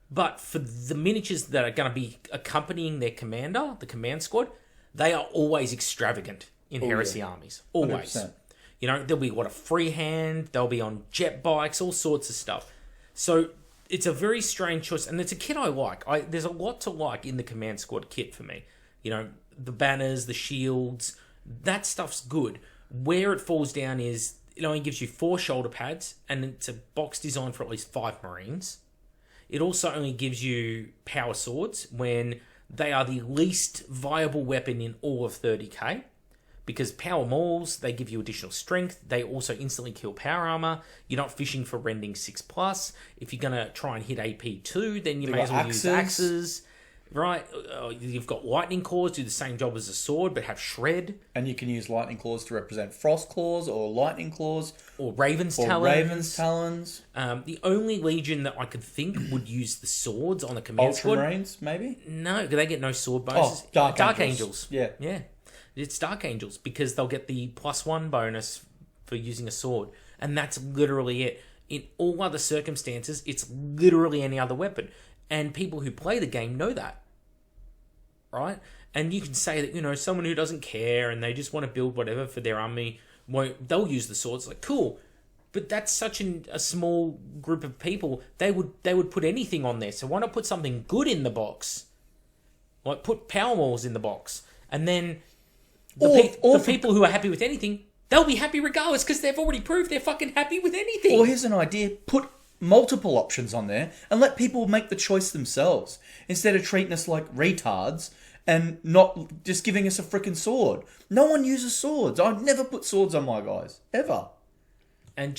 But for the miniatures that are going to be accompanying their commander, the command squad, they are always extravagant in Heresy armies. Always. 100%. You know, there'll be a lot of freehand, they'll be on jet bikes, all sorts of stuff. So it's a very strange choice, and it's a kit I like. There's a lot to like in the command squad kit for me. You know, the banners, the shields, that stuff's good. Where it falls down is it only gives you 4 shoulder pads, and it's a box designed for at least 5 Marines. It also only gives you power swords when they are the least viable weapon in all of 30k. Because power mauls, they give you additional strength. They also instantly kill power armor. You're not fishing for rending 6+. If you're going to try and hit AP 2, then you may as well use axes. Right? You've got lightning claws, do the same job as a sword, but have shred. And you can use lightning claws to represent frost claws or lightning claws. Or raven's talons. The only legion that I could think would use the swords on the command squad. Ultramarines, maybe? No, they get no sword bonuses. Dark Angels. Yeah. It's Dark Angels because they'll get the +1 bonus for using a sword. And that's literally it. In all other circumstances, it's literally any other weapon. And people who play the game know that. Right? And you can say that, you know, someone who doesn't care and they just want to build whatever for their army, they'll use the swords. Like, cool. But that's such a small group of people. They would put anything on there. So why not put something good in the box? Like, put power walls in the box. And then the people who are happy with anything, they'll be happy regardless because they've already proved they're fucking happy with anything. Or here's an idea. Put multiple options on there and let people make the choice themselves instead of treating us like retards and not just giving us a freaking sword. No one uses swords. I'd never put swords on my guys. Ever. And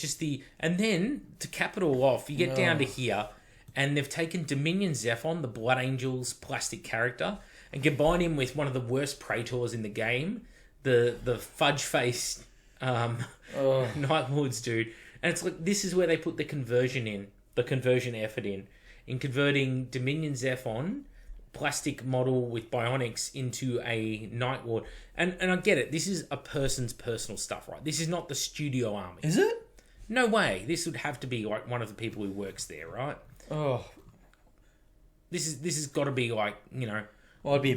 then to cap it all off, you get down to here and they've taken Dominion Zephon, the Blood Angels plastic character, and combine him with one of the worst Praetors in the game, the fudge faced Night Lords, dude. And it's like, this is where they put the conversion effort in converting Dominion Zephon plastic model with bionics into a Night Lord. And I get it. This is a person's personal stuff, right? This is not the studio army. Is it? No way. This would have to be like one of the people who works there, right? Oh, this has got to be like, you know. Well, I'd be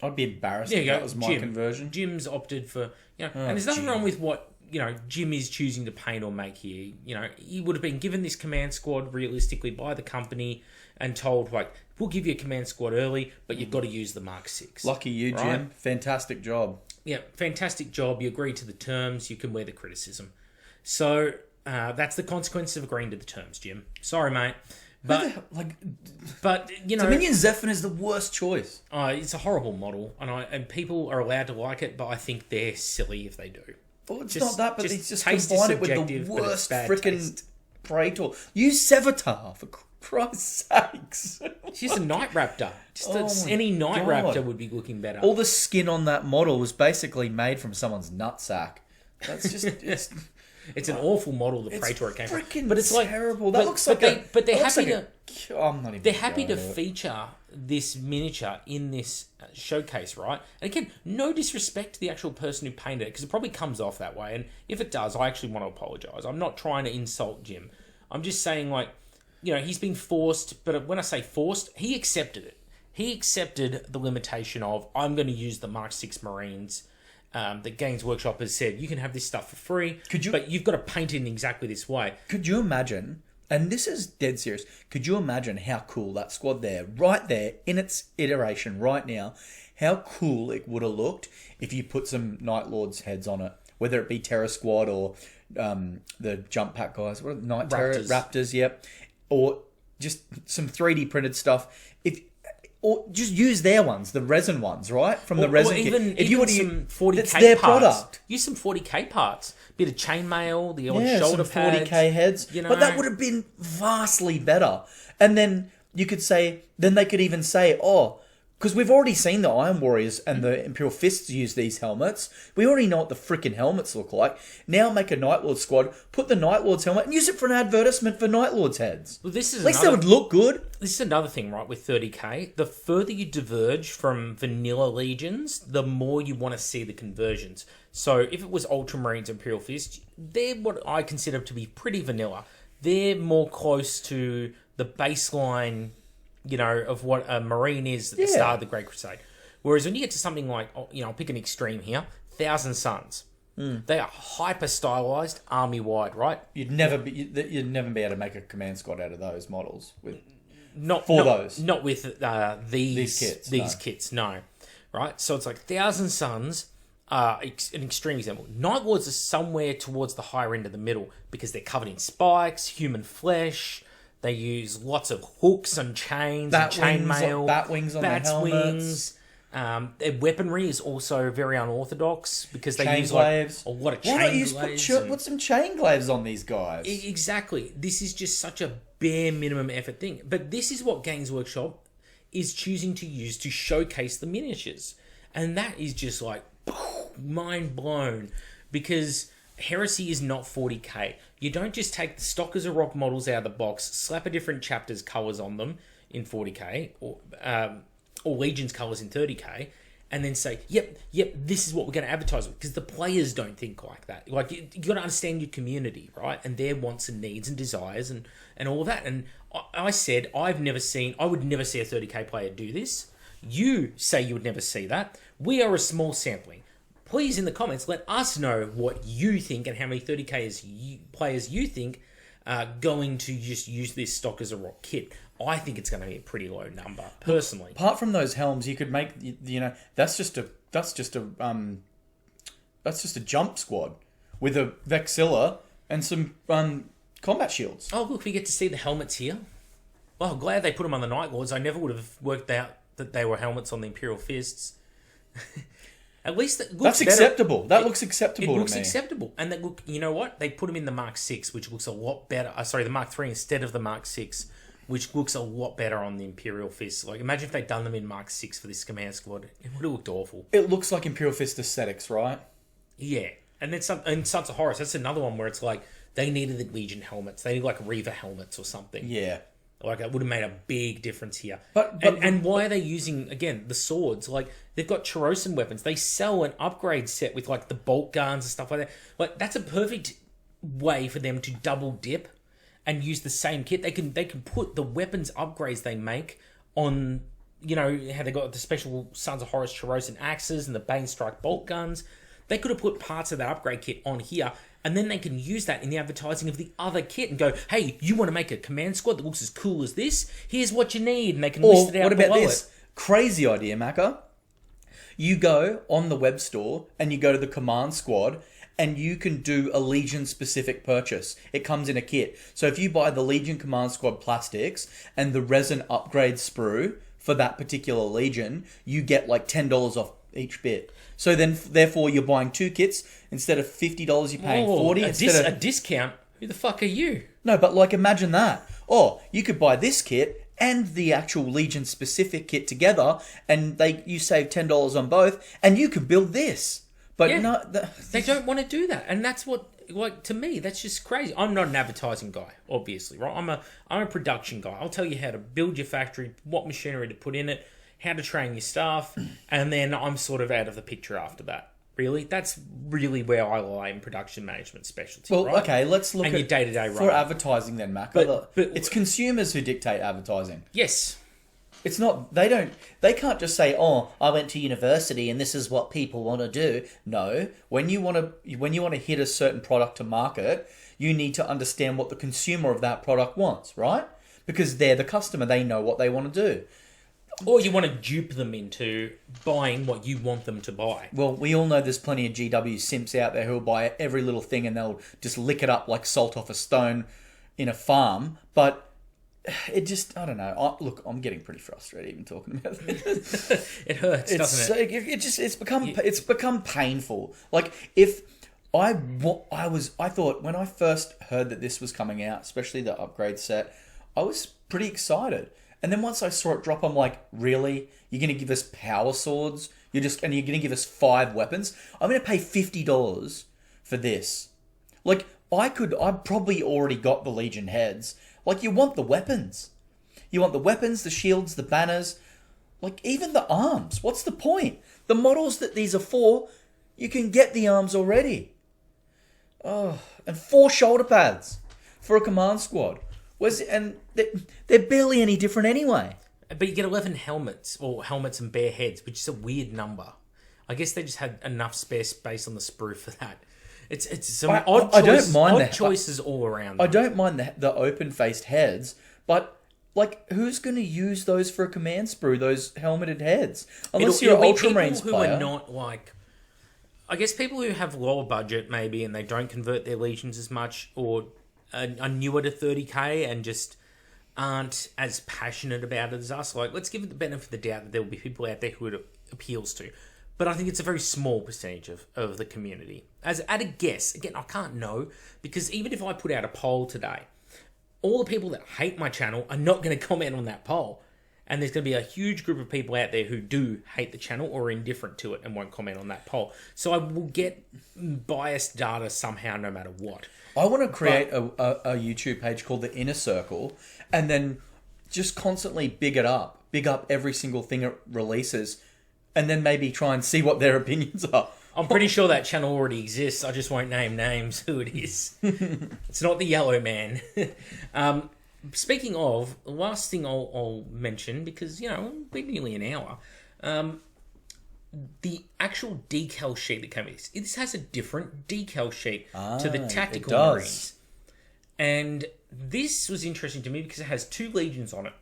I'd be embarrassed if that was my conversion. Jim's opted for, you know, and there's nothing wrong with what, you know, Jim is choosing to paint or make here. You know, he would have been given this command squad realistically by the company and told, like, we'll give you a command squad early, but you've got to use the Mark 6. Lucky you, right? Jim. Fantastic job. Yeah, fantastic job. You agree to the terms. You can wear the criticism. So that's the consequence of agreeing to the terms, Jim. Sorry, mate. But you know, Dominion Zephon is the worst choice. It's a horrible model, and people are allowed to like it, but I think they're silly if they do. Well, it's not that, but they just combine it with the worst freaking Praetor. Use Sevatar, for Christ's sakes. It's just a Night Raptor. Any Night Raptor would be looking better. All the skin on that model was basically made from someone's nutsack. That's just... It's an awful model, the Praetor came from. But it's terrible. Like, that looks like they're happy to... I'm not even they're happy to feature this miniature in this showcase, right? And again, no disrespect to the actual person who painted it, because it probably comes off that way. And if it does, I actually want to apologise. I'm not trying to insult Jim. I'm just saying, like, you know, he's been forced, but when I say forced, he accepted it. He accepted the limitation of, I'm going to use the Mark 6 Marines. The Games Workshop has said, you can have this stuff for free, but you've got to paint it in exactly this way. Could you imagine, and this is dead serious, could you imagine how cool that squad there, right there, in its iteration right now, how cool it would have looked if you put some Night Lords heads on it, whether it be Terror Squad or the Jump Pack guys, what are the Night Raptors, yep, or just some 3D printed stuff. Or just use their ones, the resin ones, right? From the resin kit. If you want some 40k that's their parts, product. Use some 40k parts. Bit of chainmail, the odd shoulder some pads. 40k heads. You know? But that would have been vastly better. And then you could say, then they could even say, because we've already seen the Iron Warriors and the Imperial Fists use these helmets. We already know what the freaking helmets look like. Now make a Night Lord squad, put the Night Lord's helmet, and use it for an advertisement for Night Lord's heads. Well, this is at least they would look good. This is another thing, right, with 30k. The further you diverge from vanilla legions, the more you want to see the conversions. So if it was Ultramarines Imperial Fist, they're what I consider to be pretty vanilla. They're more close to the baseline, you know, of what a Marine is at the start of the Great Crusade. Whereas when you get to something like, you know, I'll pick an extreme here, Thousand Suns. They are hyper stylized, army wide, right? You'd never be able to make a command squad out of those models with not with these kits, no. Right? So it's like Thousand Suns are an extreme example. Night Lords are somewhere towards the higher end of the middle because they're covered in spikes, human flesh. They use lots of hooks and chains and chainmail. Bat wings on the helmets. Their weaponry is also very unorthodox because they use glaives. Like a lot of chain glaives. Put some chain glaives on these guys. Exactly. This is just such a bare minimum effort thing. But this is what Games Workshop is choosing to use to showcase the miniatures. And that is just like mind blown because Heresy is not 40k. You don't just take the stock as a rock models out of the box, slap a different chapter's colours on them in 40k, or Legion's colours in 30k, and then say, yep, this is what we're going to advertise with, because the players don't think like that. Like, you got to understand your community, right? And their wants and needs and desires and all of that. And I said, I would never see a 30k player do this. You say you would never see that. We are a small sampling. Please, in the comments, let us know what you think and how many 30k players you think are going to just use this stock as a rock kit. I think it's going to be a pretty low number, personally. Apart from those helms, you could make, you know, that's just a jump squad with a Vexilla and some combat shields. Oh, look, we get to see the helmets here. Well, glad they put them on the Night Lords. I never would have worked out that they were helmets on the Imperial Fists. At least it looks that's acceptable. That looks acceptable. It looks acceptable, and you know what? They put them in the Mark 6, which looks a lot better. Sorry, the Mark 3 instead of the Mark 6, which looks a lot better on the Imperial Fist. Like, imagine if they'd done them in Mark 6 for this command squad. It would have looked awful. It looks like Imperial Fist aesthetics, right? Yeah. And then and Sons of Horus, that's another one where it's like, they needed the Legion helmets. They need like Reaver helmets or something. Yeah. Like, it would have made a big difference here. And why are they using, again, the swords? Like, they've got Chorosan weapons. They sell an upgrade set with, like, the bolt guns and stuff like that. Like, that's a perfect way for them to double dip and use the same kit. They can put the weapons upgrades they make on, you know, how they got the special Sons of Horus Chorosan axes and the Bane Strike bolt guns. They could have put parts of that upgrade kit on here, and then they can use that in the advertising of the other kit and go, hey, you want to make a command squad that looks as cool as this? Here's what you need. And they can list it out what about below this? it. Crazy idea, Macca. You go on the web store and you go to the command squad and you can do a Legion-specific purchase. It comes in a kit. So if you buy the Legion Command Squad plastics and the resin upgrade sprue for that particular Legion, you get like $10 off each bit. So then, therefore, you're buying 2 kits. Instead of $50, you're paying $40. A discount? Who the fuck are you? No, but like, imagine that. Oh, you could buy this kit and the actual Legion-specific kit together, and you save $10 on both, and you can build this. But Yeah. no, They don't want to do that, and that's what, like, to me, that's just crazy. I'm not an advertising guy, obviously, right? I'm a production guy. I'll tell you how to build your factory, what machinery to put in it, how to train your staff, and then I'm sort of out of the picture after that. Really, that's really where I lie in production management specialty. Well, right? okay, let's look and at your day-to-day for run. advertising then, Mac. But it's consumers who dictate advertising. Yes. It's not. They can't just say, "Oh, I went to university and this is what people want to do." No, when you want to hit a certain product to market, you need to understand what the consumer of that product wants, right? Because they're the customer, they know what they want to do. Or you want to dupe them into buying what you want them to buy. Well, we all know there's plenty of GW simps out there who'll buy every little thing and they'll just lick it up like salt off a stone in a farm, but it just, I don't know. Look, I'm getting pretty frustrated even talking about this. It hurts, doesn't it? It's become painful. Like, if I thought when I first heard that this was coming out, especially the upgrade set, I was pretty excited. And then once I saw it drop, I'm like, really? You're going to give us power swords? You're going to give us 5 weapons? I'm going to pay $50 for this. Like, I probably already got the Legion heads. Like, you want the weapons. You want the weapons, the shields, the banners, like, even the arms. What's the point? The models that these are for, you can get the arms already. Oh, and 4 shoulder pads for a command squad. And they're barely any different anyway. But you get 11 helmets, or helmets and bare heads, which is a weird number. I guess they just had enough spare space on the sprue for that. It's some odd choices all around. I don't mind the open-faced heads, but like, who's going to use those for a command sprue? Those helmeted heads, unless you're an Ultramarines player. Who are not like, I guess people who have lower budget maybe, and they don't convert their legions as much, or are newer to 30k and just aren't as passionate about it as us. Like, let's give it the benefit of the doubt that there will be people out there who it appeals to. But I think it's a very small percentage of the community. As at a guess, again, I can't know, because even if I put out a poll today, all the people that hate my channel are not going to comment on that poll. And there's going to be a huge group of people out there who do hate the channel or are indifferent to it and won't comment on that poll. So I will get biased data somehow, no matter what. I want to create a YouTube page called The Inner Circle, and then just constantly big up every single thing it releases, and then maybe try and see what their opinions are. I'm pretty sure that channel already exists. I just won't name names who it is. It's not the Yellow Man. Speaking of, the last thing I'll mention, because, you know, we're nearly an hour, the actual decal sheet that came with this has a different decal sheet to the Tactical Marines. And this was interesting to me because it has 2 legions on it.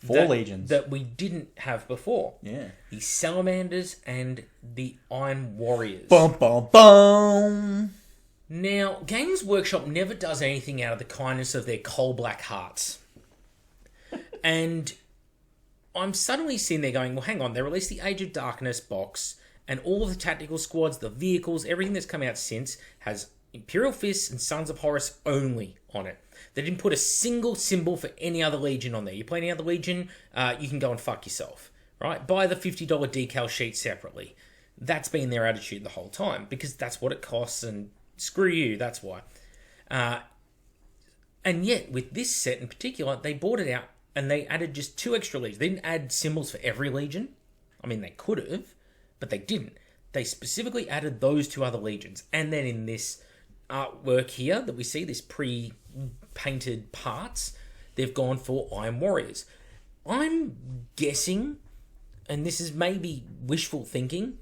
4 legions. That we didn't have before. Yeah. The Salamanders and the Iron Warriors. Bum, bum, bum. Now, Games Workshop never does anything out of the kindness of their coal black hearts. And I'm suddenly sitting there going, well, hang on, they released the Age of Darkness box, and all of the tactical squads, the vehicles, everything that's come out since has Imperial Fists and Sons of Horus only on it. They didn't put a single symbol for any other Legion on there. You play any other Legion, you can go and fuck yourself. Right? Buy the $50 decal sheet separately. That's been their attitude the whole time, because that's what it costs, and screw you, that's why. And yet, with this set in particular, they bought it out and they added just 2 extra legions. They didn't add symbols for every legion. I mean, they could have, but they didn't. They specifically added those 2 other legions. And then in this artwork here that we see, this pre-painted parts, they've gone for Iron Warriors. I'm guessing, and this is maybe wishful thinking,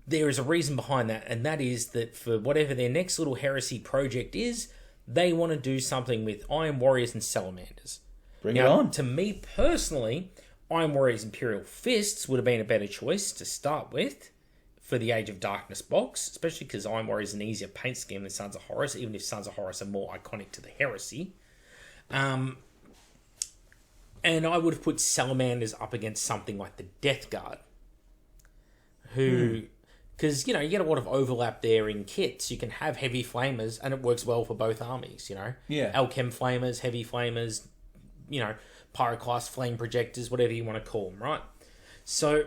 there is a reason behind that, and that is that for whatever their next little heresy project is, they want to do something with Iron Warriors and Salamanders. Bring it on. To me personally, Iron Warriors Imperial Fists would have been a better choice to start with for the Age of Darkness box, especially because Iron Warriors is an easier paint scheme than Sons of Horus, even if Sons of Horus are more iconic to the heresy. And I would have put Salamanders up against something like the Death Guard, who... Because, you get a lot of overlap there in kits. You can have heavy flamers, and it works well for both armies, Yeah. Alchem flamers, heavy flamers, pyroclast flame projectors, whatever you want to call them, right? So,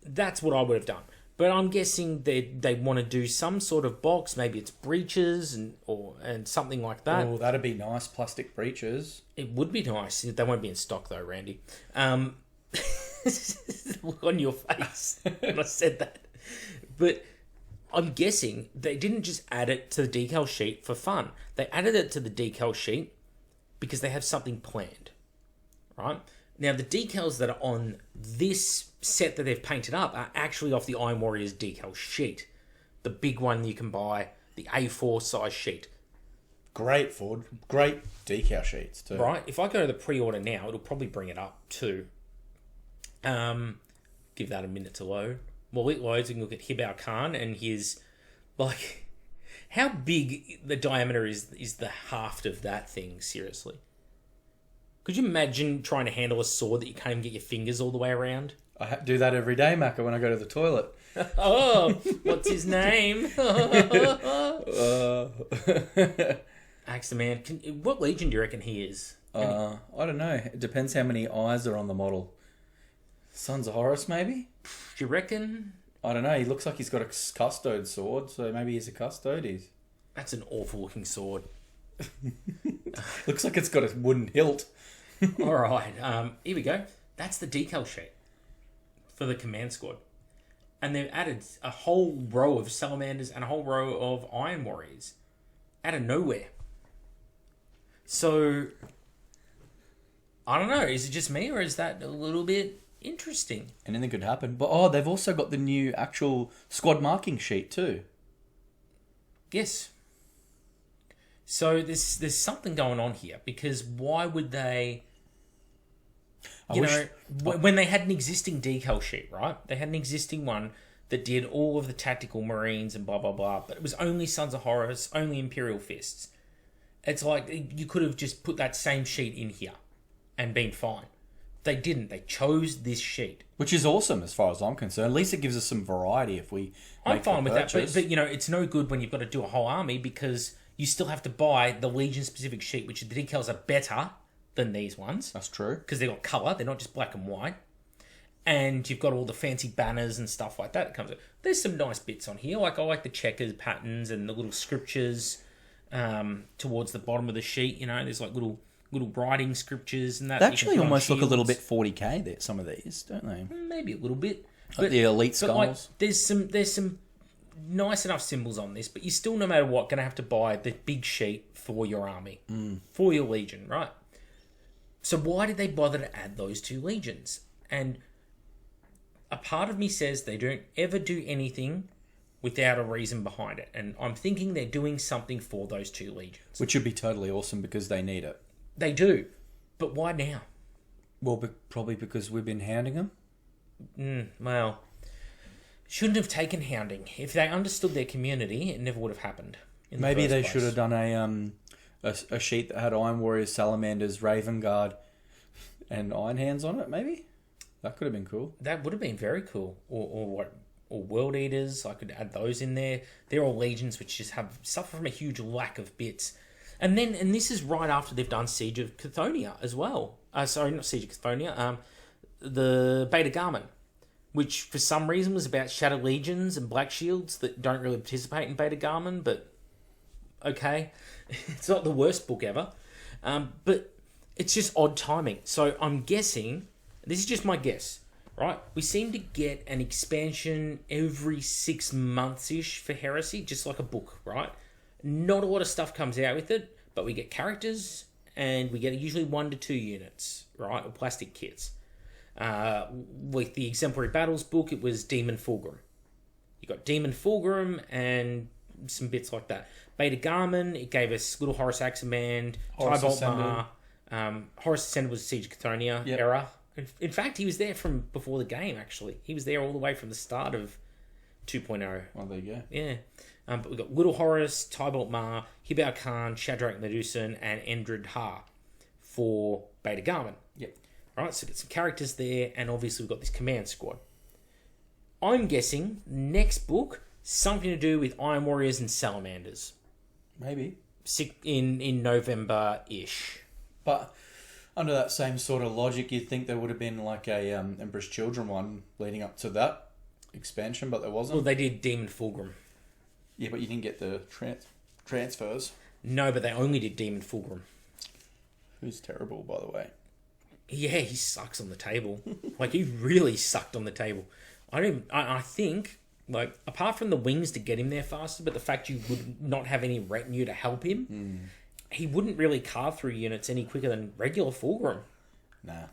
that's what I would have done. But I'm guessing they want to do some sort of box. Maybe it's breeches and something like that. Oh, that'd be nice. Plastic breeches. It would be nice. They won't be in stock, though, Randy. Look on your face when I said that. But I'm guessing they didn't just add it to the decal sheet for fun. They added it to the decal sheet because they have something planned, right? Now, the decals that are on this set that they've painted up are actually off the Iron Warriors decal sheet. The big one you can buy, the A4 size sheet. Great, Ford. Great decal sheets, too. Right? If I go to the pre-order now, it'll probably bring it up, too. Give that a minute to load. Well, it loads, and look at Hibao Khan and his, how big the diameter is the haft of that thing, seriously? Could you imagine trying to handle a sword that you can't even get your fingers all the way around? I do that every day, Macca, when I go to the toilet. Oh, what's his name? Axe the Man. What legion do you reckon he is? I don't know. It depends how many eyes are on the model. Sons of Horus, maybe? Do you reckon? I don't know. He looks like he's got a custode sword, so maybe he's a custodes. That's an awful looking sword. Looks like it's got a wooden hilt. All right. Here we go. That's the decal sheet for the command squad. And they've added a whole row of Salamanders and a whole row of Iron Warriors out of nowhere. So, I don't know. Is it just me, or is that a little bit interesting? Anything could happen. But, they've also got the new actual squad marking sheet too. Yes. So, there's something going on here, because why would they... when they had an existing decal sheet, right? They had an existing one that did all of the tactical marines and blah, blah, blah, but it was only Sons of Horus, only Imperial Fists. It's like you could have just put that same sheet in here and been fine. They didn't. They chose this sheet. Which is awesome as far as I'm concerned. At least it gives us some variety if we I'm make fine the with that, purchase. but it's no good when you've got to do a whole army, because you still have to buy the Legion-specific sheet, which the decals are better than these ones. That's true. Because they've got colour. They're not just black and white. And you've got all the fancy banners and stuff like that comes with. There's some nice bits on here. I like the checkers patterns and the little scriptures towards the bottom of the sheet. There's like little writing scriptures and that. They actually almost look a little shields. bit 40k there, some of these, don't they? Maybe a little bit. Like the elite skulls. There's some nice enough symbols on this, but you're still, no matter what, going to have to buy the big sheet for your army, for your legion, right? So why did they bother to add those 2 legions? And a part of me says they don't ever do anything without a reason behind it. And I'm thinking they're doing something for those 2 legions. Which would be totally awesome because they need it. They do. But why now? Well, probably because we've been hounding them. Well, shouldn't have taken hounding. If they understood their community, it never would have happened. Maybe they should have done a sheet that had Iron Warriors, Salamanders, Raven Guard, and Iron Hands on it, maybe? That could have been cool. That would have been very cool. or World Eaters. I could add those in there. They're all legions which just suffer from a huge lack of bits. And this is right after they've done Siege of Chthoniya as well. Sorry, not Siege of Chthoniya. The Beta Garment, which for some reason was about Shadow Legions and Black Shields that don't really participate in Beta Garment, but okay. It's not the worst book ever. But it's just odd timing. So I'm guessing, this is just my guess, right? We seem to get an expansion every 6 months-ish for Heresy, just like a book, right? Not a lot of stuff comes out with it, but we get characters, and we get usually 1 to 2 units, right? Or plastic kits. With the Exemplary Battles book, it was Demon Fulgrim. You got Demon Fulgrim and some bits like that. Beta Garmin, it gave us Little Horus Aximand, Tybolt Mar. Horus Ascended was Siege of Chthoniya era. In fact, he was there from before the game, actually. He was there all the way from the start of 2.0. Well, there you go. Yeah. But we've got Little Horus, Tybolt Mar, Hibao Khan, Shadrach Medusan, and Endred Ha for Beta Garmin. Yep. Right, so we've got some characters there, and obviously we've got this command squad. I'm guessing next book, something to do with Iron Warriors and Salamanders. Maybe. In November-ish. But under that same sort of logic, you'd think there would have been like a Emperor's Children one leading up to that expansion, but there wasn't. Well, they did Demon Fulgrim. Yeah, but you didn't get the transfers. No, but they only did Demon Fulgrim. Who's terrible, by the way. Yeah, he sucks on the table. Like, he really sucked on the table. I think, like, apart from the wings to get him there faster, but the fact you would not have any retinue to help him, he wouldn't really carve through units any quicker than regular Fulgrim. Nah.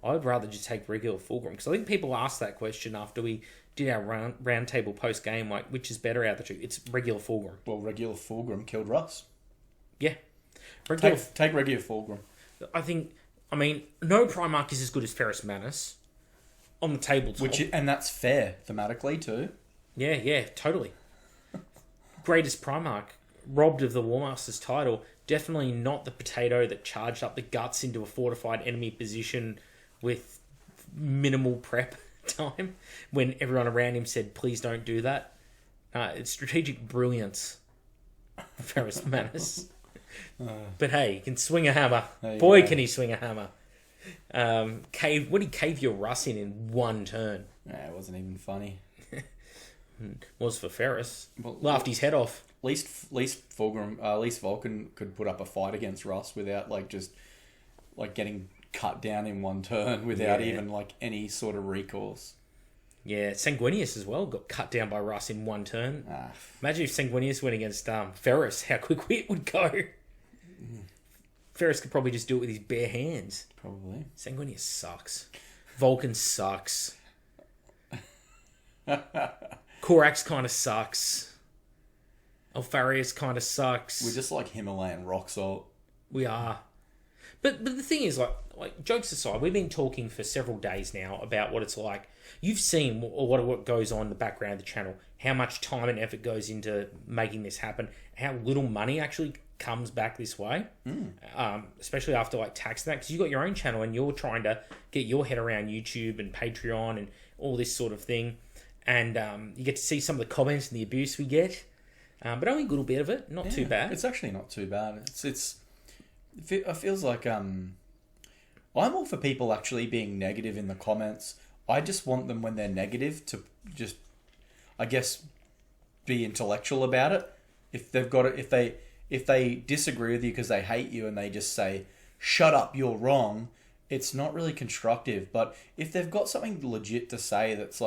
I'd rather just take regular Fulgrim, because I think people asked that question after we did our round table post-game, like, which is better out of the two? It's regular Fulgrim. Well, regular Fulgrim killed Russ. Yeah. Take regular Fulgrim. I mean, no Primarch is as good as Ferrus Manus on the tabletop. And that's fair, thematically, too. Yeah, totally. Greatest Primarch, robbed of the War Master's title. Definitely not the potato that charged up the guts into a fortified enemy position with minimal prep time when everyone around him said, please don't do that. It's strategic brilliance, Ferrus Manus. But hey, he can swing a hammer. Boy, can he swing a hammer. What did he cave your Russ in one turn? Nah, it wasn't even funny. Was for Ferrus. Well, Laughed his head off. Least Fulgrim, least Vulcan could put up a fight against Russ without just getting cut down in one turn without even any sort of recourse. Yeah, Sanguinius as well got cut down by Russ in one turn. Imagine if Sanguinius went against Ferrus, how quickly it would go. Ferrus could probably just do it with his bare hands. Probably. Sanguinius sucks. Vulcan sucks. Korax kind of sucks. Alfarius kind of sucks. We're just like Himalayan rock salt. We are. But the thing is, like jokes aside, we've been talking for several days now about what it's like. You've seen what goes on in the background of the channel, how much time and effort goes into making this happen, how little money actually comes back this way, especially after tax and that, because you've got your own channel and you're trying to get your head around YouTube and Patreon and all this sort of thing, and you get to see some of the comments and the abuse we get, but only a little bit of it, not too bad. It's actually not too bad. It feels like I'm all for people actually being negative in the comments. I just want them when they're negative to just, I guess, be intellectual about it. If they've got it, if they disagree with you because they hate you and they just say, "Shut up, you're wrong," it's not really constructive. But if they've got something legit to say that's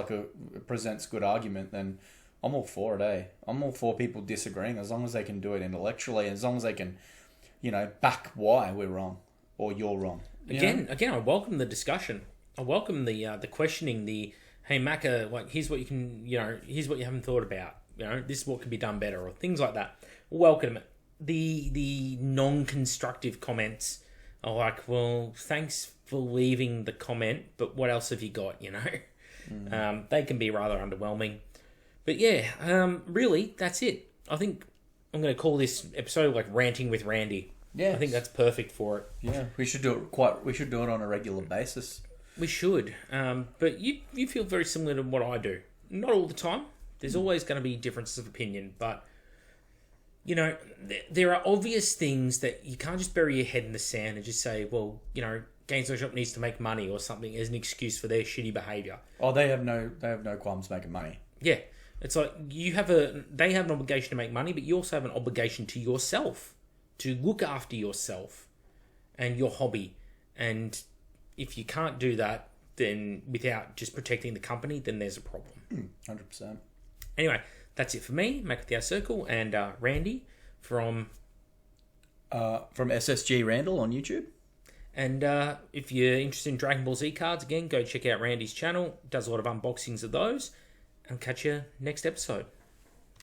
presents good argument, then I'm all for it. I'm all for people disagreeing as long as they can do it intellectually, as long as they can, back why we're wrong or you're wrong. Again, I welcome the discussion. I welcome the questioning. The hey Macca, here's what you can, here's what you haven't thought about. This is what could be done better, or things like that. Welcome it. The non-constructive comments are like, well, thanks for leaving the comment, but what else have you got? They can be rather underwhelming. But yeah, really, that's it. I think I'm going to call this episode Ranting with Randy. Yeah, I think that's perfect for it. Yeah, we should do it. We should do it on a regular basis. We should. But you feel very similar to what I do. not all the time. There's always going to be differences of opinion, but you know, there are obvious things that you can't just bury your head in the sand and just say, well, you know, Games Workshop needs to make money or something as an excuse for their shitty behaviour. Oh, they have no qualms making money. Yeah. It's like they have an obligation to make money, but you also have an obligation to yourself to look after yourself and your hobby. And if you can't do that, then without just protecting the company, then there's a problem. 100%. Anyway, that's it for me, Mac with the Our Circle, and Randy from SSG Randall on YouTube. And if you're interested in Dragon Ball Z cards, again, go check out Randy's channel. Does a lot of unboxings of those. And catch you next episode.